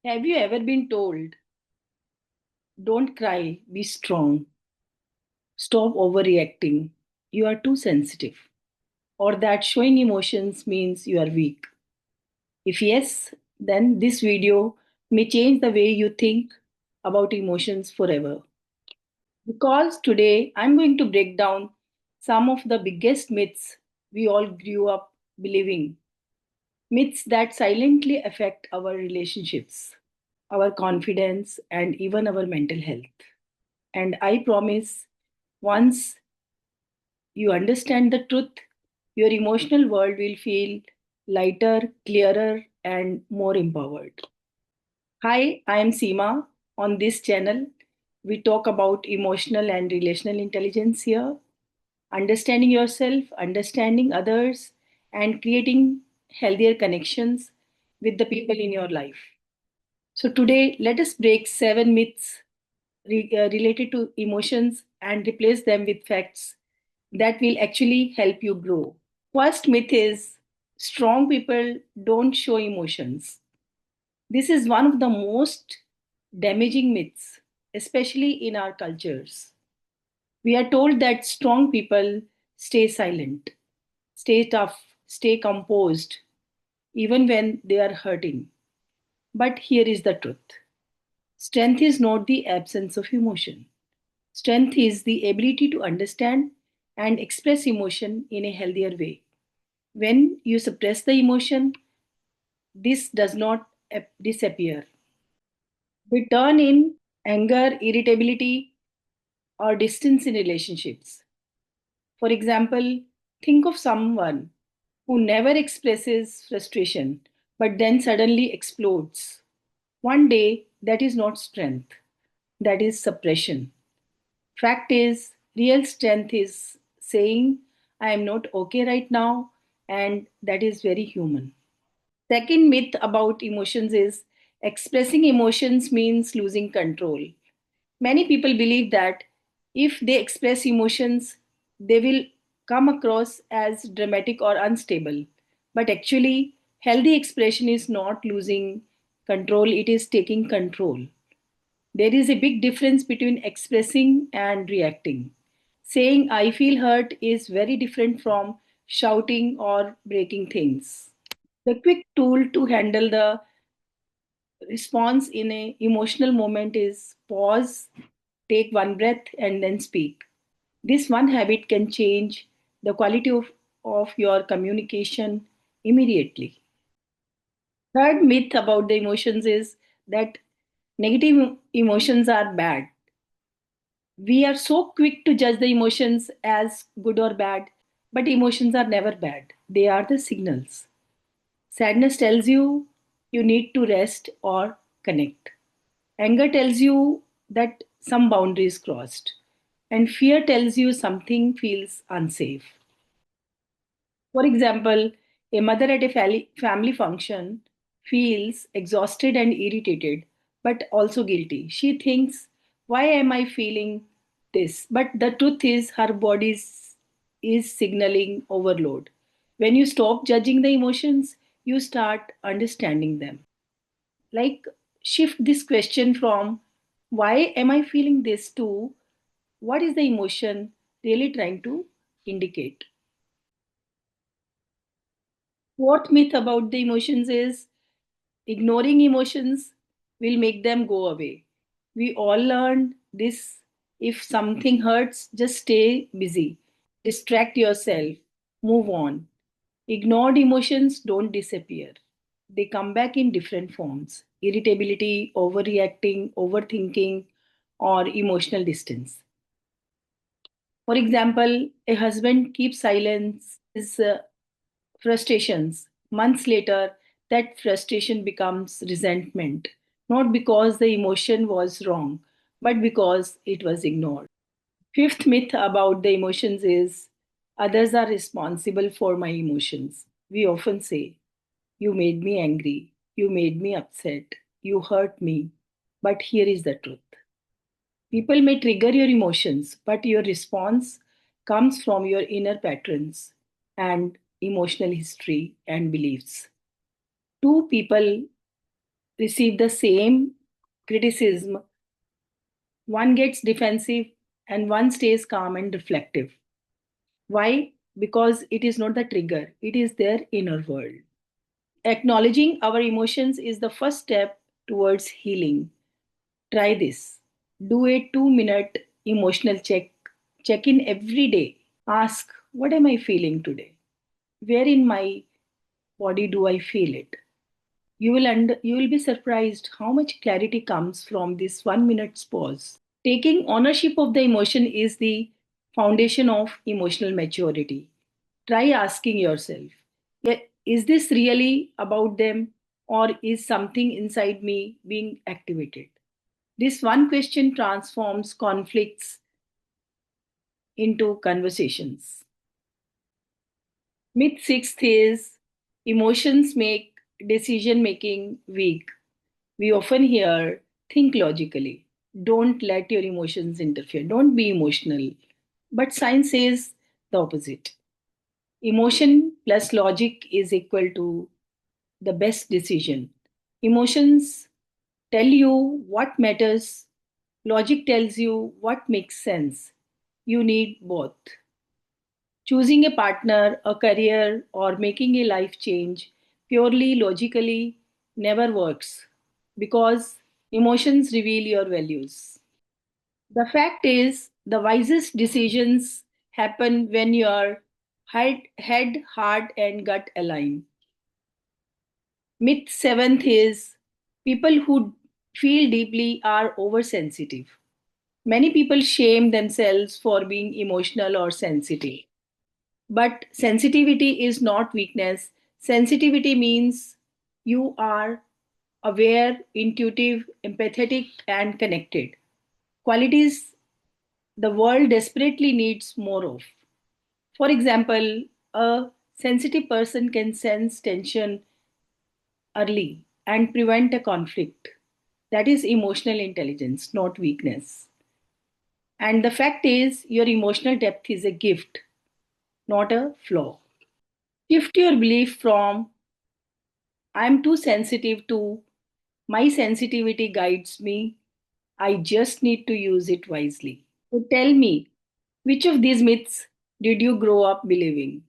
Have you ever been told, don't cry, be strong, stop overreacting, you are too sensitive, or that showing emotions means you are weak? If yes, then this video may change the way you think about emotions forever. Because today I'm going to break down some of the biggest myths we all grew up believing, myths that silently affect our relationships, our confidence, and even our mental health. And I promise, once you understand the truth, your emotional world will feel lighter, clearer, and more empowered. Hi, I am Seema. On this channel, we talk about emotional and relational intelligence here, understanding yourself, understanding others, and creating healthier connections with the people in your life. So, today, let us break seven myths related to emotions and replace them with facts that will actually help you grow. First myth is strong people don't show emotions. This is one of the most damaging myths, especially in our cultures. We are told that strong people stay silent, stay tough, stay composed, even when they are hurting. But here is the truth: strength is not the absence of emotion. Strength is the ability to understand and express emotion in a healthier way. When you suppress the emotion, this does not disappear. We turn in anger, irritability, or distance in relationships. For example, think of someone who never expresses frustration but then suddenly explodes. One day, that is not strength, that is suppression. Fact is, real strength is saying, I am not okay right now, and that is very human. Second myth about emotions is expressing emotions means losing control. Many people believe that if they express emotions, they will come across as dramatic or unstable. But actually, healthy expression is not losing control, it is taking control. There is a big difference between expressing and reacting. Saying I feel hurt is very different from shouting or breaking things. The quick tool to handle the response in a emotional moment is pause, take one breath, and then speak. This one habit can change the quality of your communication immediately. Third myth about the emotions is that negative emotions are bad. We are so quick to judge the emotions as good or bad, but emotions are never bad. They are the signals. Sadness tells you you need to rest or connect. Anger tells you that some boundary is crossed. And fear tells you something feels unsafe. For example, a mother at a family function feels exhausted and irritated, but also guilty. She thinks, why am I feeling this? But the truth is, her body is signaling overload. When you stop judging the emotions, you start understanding them. Like, shift this question from, why am I feeling this, to what is the emotion really trying to indicate? Fourth myth about the emotions is ignoring emotions will make them go away. We all learned this: if something hurts, just stay busy, distract yourself, move on. Ignored emotions don't disappear, they come back in different forms: irritability, overreacting, overthinking, or emotional distance. For example, a husband keeps silence his frustrations. Months later, that frustration becomes resentment, not because the emotion was wrong, but because it was ignored. Fifth myth about the emotions is others are responsible for my emotions. We often say, you made me angry, you made me upset, you hurt me. But here is the truth: people may trigger your emotions, but your response comes from your inner patterns and emotional history and beliefs. Two people receive the same criticism, one gets defensive and one stays calm and reflective. Why? Because it is not the trigger, it is their inner world. Acknowledging our emotions is the first step towards healing. Try this. Do a 2-minute emotional check in every day. Ask, what am I feeling today? Where in my body do I feel it? You will be surprised how much clarity comes from this 1 minute pause. Taking ownership of the emotion is the foundation of emotional maturity. Try asking yourself, "Yeah, is this really about them or is something inside me being activated?" This one question transforms conflicts into conversations. Myth sixth is emotions make decision making weak. We often hear, think logically. Don't let your emotions interfere. Don't be emotional. But science says the opposite. Emotion plus logic is equal to the best decision. Emotions tell you what matters, logic tells you what makes sense. You need both. Choosing a partner, a career, or making a life change purely logically never works because emotions reveal your values. The fact is, the wisest decisions happen when your head, heart, and gut align. Myth seventh is people who feel deeply are oversensitive. Many people shame themselves for being emotional or sensitive. But sensitivity is not weakness. Sensitivity means you are aware, intuitive, empathetic, and connected. Qualities the world desperately needs more of. For example, a sensitive person can sense tension early and prevent a conflict. That is emotional intelligence, not weakness. And the fact is, your emotional depth is a gift, not a flaw. Shift your belief from I'm too sensitive to my sensitivity guides me. I just need to use it wisely. So tell me, which of these myths did you grow up believing?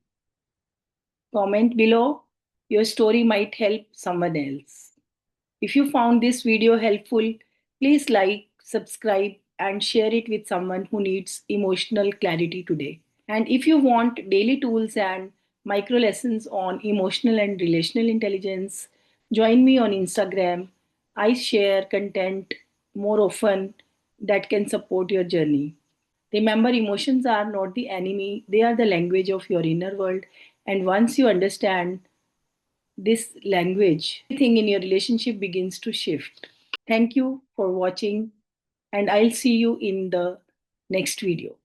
Comment below. Your story might help someone else. If you found this video helpful, please like, subscribe, and share it with someone who needs emotional clarity today. And if you want daily tools and micro lessons on emotional and relational intelligence, join me on Instagram. I share content more often that can support your journey. Remember, emotions are not the enemy, they are the language of your inner world. And once you understand this language, everything in your relationship begins to shift. Thank you for watching, and I'll see you in the next video.